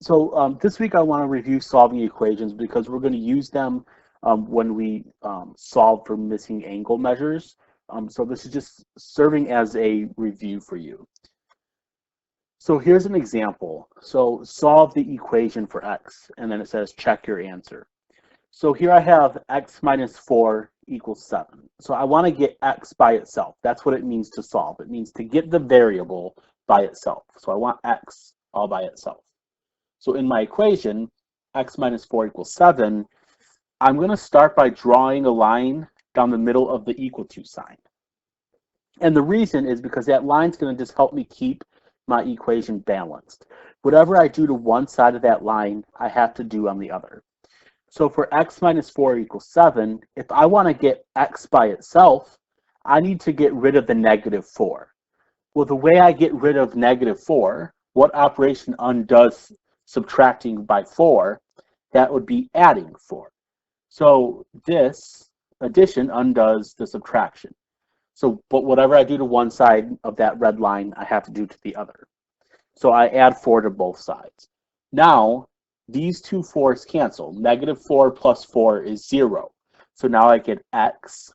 This week I want to review solving equations because we're going to use them when we solve for missing angle measures. So this is just serving as a review for you. So here's an example. So solve the equation for x, and then it says check your answer. So here I have x minus 4 equals 7. So I want to get x by itself. That's what it means to solve. It means to get the variable by itself. So I want x all by itself. So in my equation, x minus 4 equals 7, I'm going to start by drawing a line down the middle of the equal to sign. And the reason is because that line's going to just help me keep my equation balanced. Whatever I do to one side of that line, I have to do on the other. So for x minus 4 equals 7, if I want to get x by itself, I need to get rid of the negative 4. Well, the way I get rid of negative 4, what operation undoes subtracting by 4? That would be adding 4. So this addition undoes the subtraction. So, but whatever I do to one side of that red line, I have to do to the other. So I add 4 to both sides. Now, these two 4's cancel. Negative 4 plus 4 is 0. So now I get x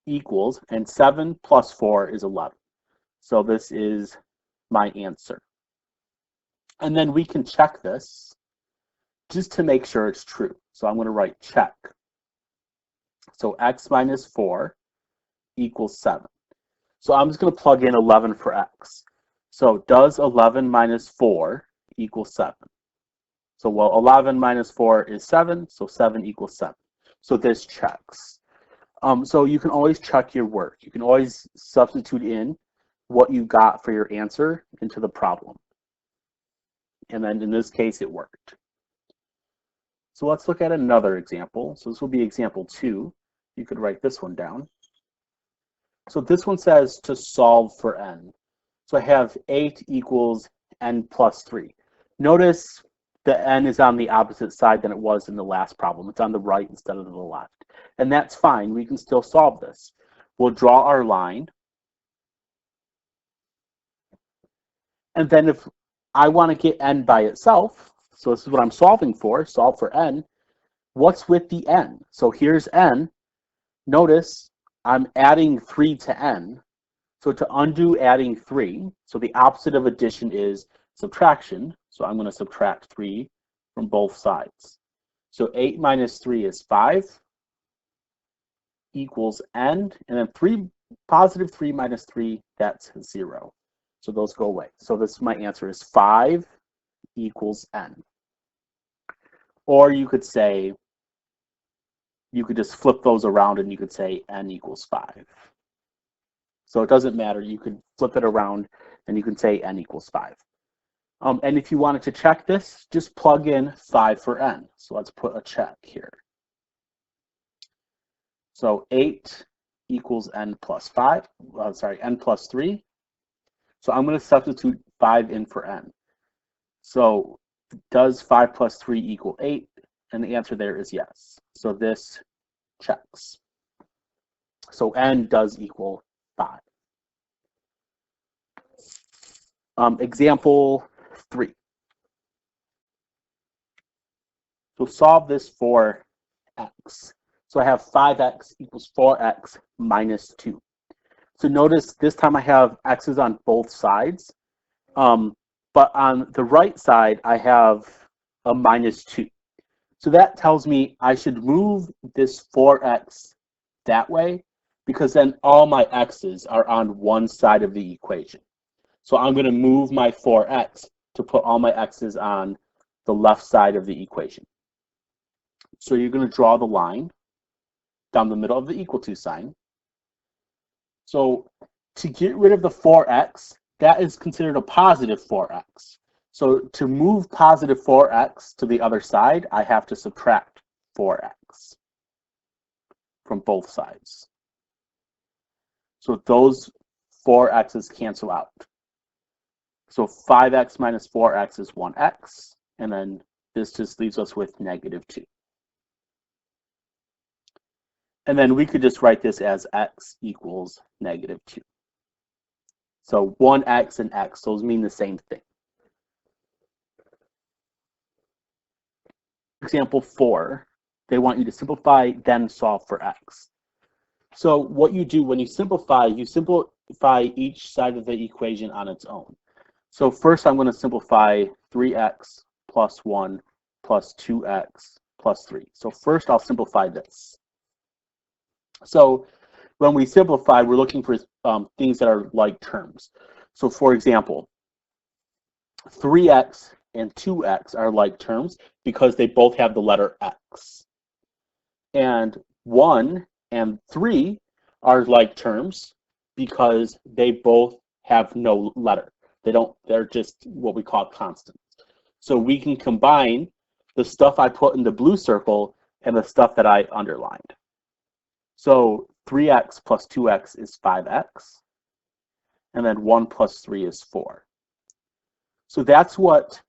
equals, and 7 plus 4 is 11. So this is my answer. And then we can check this just to make sure it's true. So I'm going to write check. So x minus 4 equals 7. So I'm just going to plug in 11 for x. So does 11 minus 4 equal 7? So well, 11 minus 4 is 7, so 7 equals 7. So this checks. So you can always check your work. You can always substitute in what you got for your answer into the problem. And then in this case, it worked. So let's look at another example. So this will be example 2. You could write this one down. So this one says to solve for n. So I have 8 equals n plus 3. Notice the n is on the opposite side than it was in the last problem. It's on the right instead of the left. And that's fine. We can still solve this. We'll draw our line. And then if I want to get n by itself, so this is what I'm solving for, solve for n, what's with the n? So here's n. Notice I'm adding 3 to n. So to undo adding 3, so the opposite of addition is subtraction. So I'm going to subtract 3 from both sides. So 8 minus 3 is 5 equals n. And then positive 3 minus 3, that's 0. So those go away. So my answer is 5 equals n. Or you could say, you could just flip those around and you could say n equals 5. So it doesn't matter. You could flip it around and you can say n equals 5. And if you wanted to check this, just plug in 5 for n. So let's put a check here. So 8 equals n plus 5. N plus 3. So I'm going to substitute 5 in for n. So does 5 plus 3 equal 8? And the answer there is yes. So this checks. So n does equal 5. Example 3. So solve this for x. So I have 5x equals 4x minus 2. So notice this time I have x's on both sides. But on the right side, I have a minus 2. So that tells me I should move this 4x that way, because then all my x's are on one side of the equation. So I'm going to move my 4x to put all my x's on the left side of the equation. So you're going to draw the line down the middle of the equal to sign. So to get rid of the 4x, that is considered a positive 4x. So to move positive 4x to the other side, I have to subtract 4x from both sides. So those 4x's cancel out. So 5x minus 4x is 1x, and then this just leaves us with negative 2. And then we could just write this as x equals negative 2. So 1x and x, those mean the same thing. example 4, they want you to simplify, then solve for x. So what you do when you simplify each side of the equation on its own. So first I'm going to simplify 3x plus 1 plus 2x plus 3. So first I'll simplify this. So when we simplify, we're looking for things that are like terms. So for example, 3x and 2x are like terms because they both have the letter x. And 1 and 3 are like terms because they both have no letter. They're just what we call constants. So we can combine the stuff I put in the blue circle and the stuff that I underlined. So 3x plus 2x is 5x, and then 1 plus 3 is 4. So that's what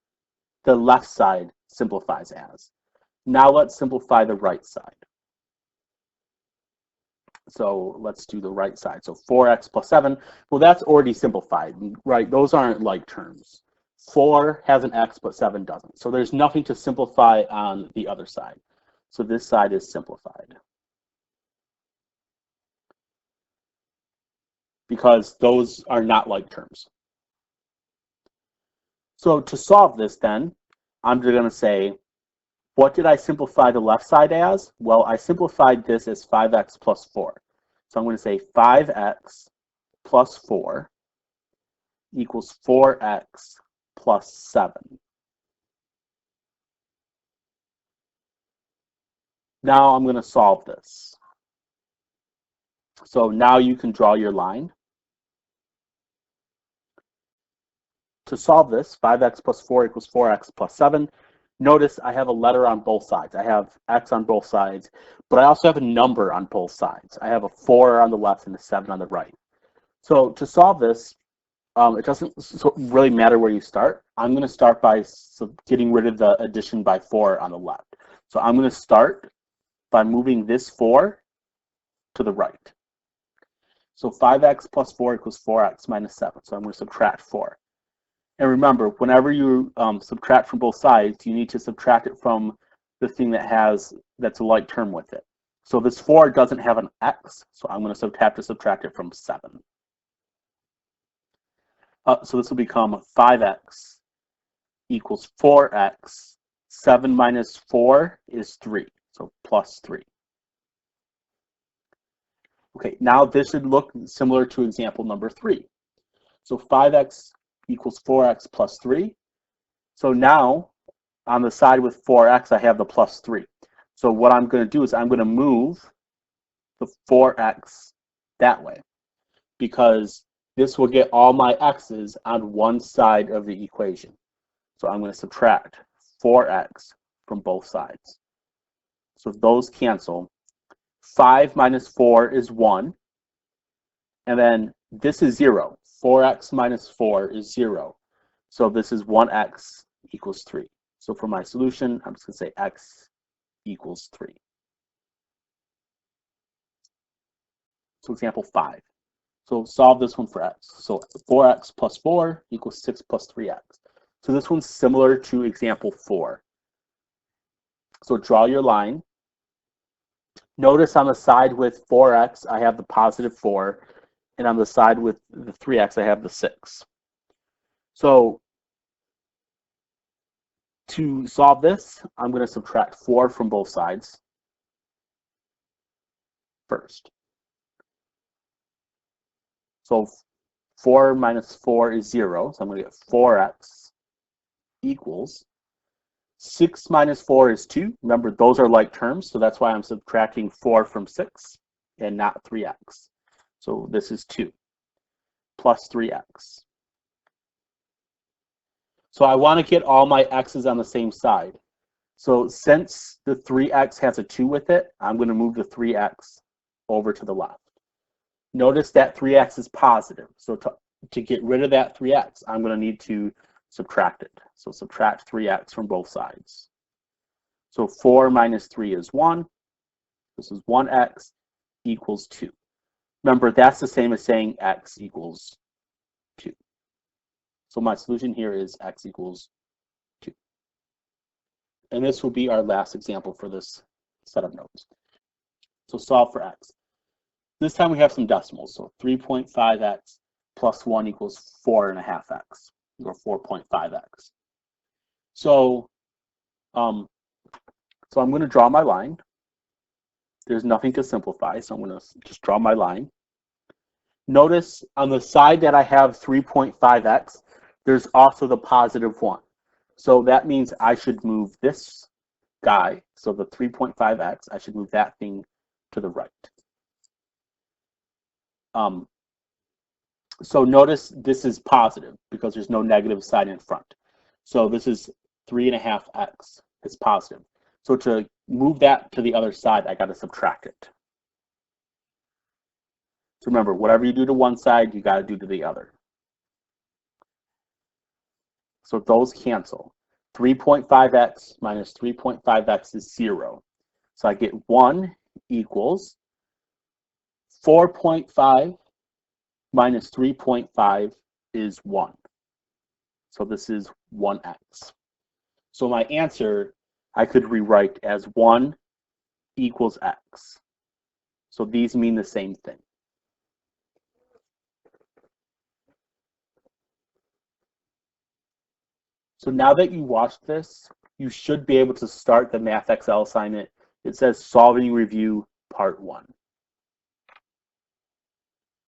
the left side simplifies as. Now let's simplify the right side. So let's do the right side. So 4x plus 7, well, that's already simplified, right? Those aren't like terms. 4 has an x, but 7 doesn't. So there's nothing to simplify on the other side. So this side is simplified, because those are not like terms. So to solve this then, I'm going to say, what did I simplify the left side as? Well, I simplified this as 5x plus 4. So I'm going to say 5x plus 4 equals 4x plus 7. Now I'm going to solve this. So now you can draw your line. To solve this, 5x plus 4 equals 4x plus 7. Notice I have a letter on both sides. I have x on both sides, but I also have a number on both sides. I have a 4 on the left and a 7 on the right. So to solve this, it doesn't really matter where you start. I'm going to start by getting rid of the addition by 4 on the left. So I'm going to start by moving this 4 to the right. So 5x plus 4 equals 4x minus 7. So I'm going to subtract 4. And remember, whenever you subtract from both sides, you need to subtract it from the thing that's a like term with it. So this 4 doesn't have an x, so I'm going to have to subtract it from 7. So this will become 5x equals 4x. 7 minus 4 is 3, so plus 3. Okay, now this should look similar to example number 3. So 5x equals 4x plus 3. So now on the side with 4x, I have the plus 3. So what I'm going to do is I'm going to move the 4x that way, because this will get all my x's on one side of the equation. So I'm going to subtract 4x from both sides. So those cancel. 5 minus 4 is 1. And then this is 0. 4x minus 4 is 0. So this is 1x equals 3. So for my solution, I'm just going to say x equals 3. So example 5. So solve this one for x. So 4x plus 4 equals 6 plus 3x. So this one's similar to example 4. So draw your line. Notice on the side with 4x, I have the positive 4. And on the side with the 3x, I have the 6. So to solve this, I'm going to subtract 4 from both sides first. So 4 minus 4 is 0. So I'm going to get 4x equals 6 minus 4 is 2. Remember, those are like terms, so that's why I'm subtracting 4 from 6 and not 3x. So this is 2 plus 3x. So I want to get all my x's on the same side. So since the 3x has a 2 with it, I'm going to move the 3x over to the left. Notice that 3x is positive. So to get rid of that 3x, I'm going to need to subtract it. So subtract 3x from both sides. So 4 minus 3 is 1. This is 1x equals 2. Remember, that's the same as saying x equals 2. So my solution here is x equals 2. and this will be our last example for this set of notes. So solve for x. This time we have some decimals, so 3.5x plus 1 equals 4.5x, or 4.5x. So I'm going to draw my line. There's nothing to simplify, so I'm going to just draw my line. Notice on the side that I have 3.5x, there's also the positive 1. So that means I should move this guy, so the 3.5x, I should move that thing to the right. So notice this is positive because there's no negative sign in front. So this is 3.5x. It's positive. So to move that to the other side, I got to subtract it. So remember, whatever you do to one side, you got to do to the other. So those cancel. 3.5x minus 3.5x is 0. So I get 1 equals 4.5 minus 3.5 is 1. So this is 1x. So my answer I could rewrite as 1 equals x. So these mean the same thing. So now that you watched this, you should be able to start the MathXL assignment. It says Solving Review Part 1.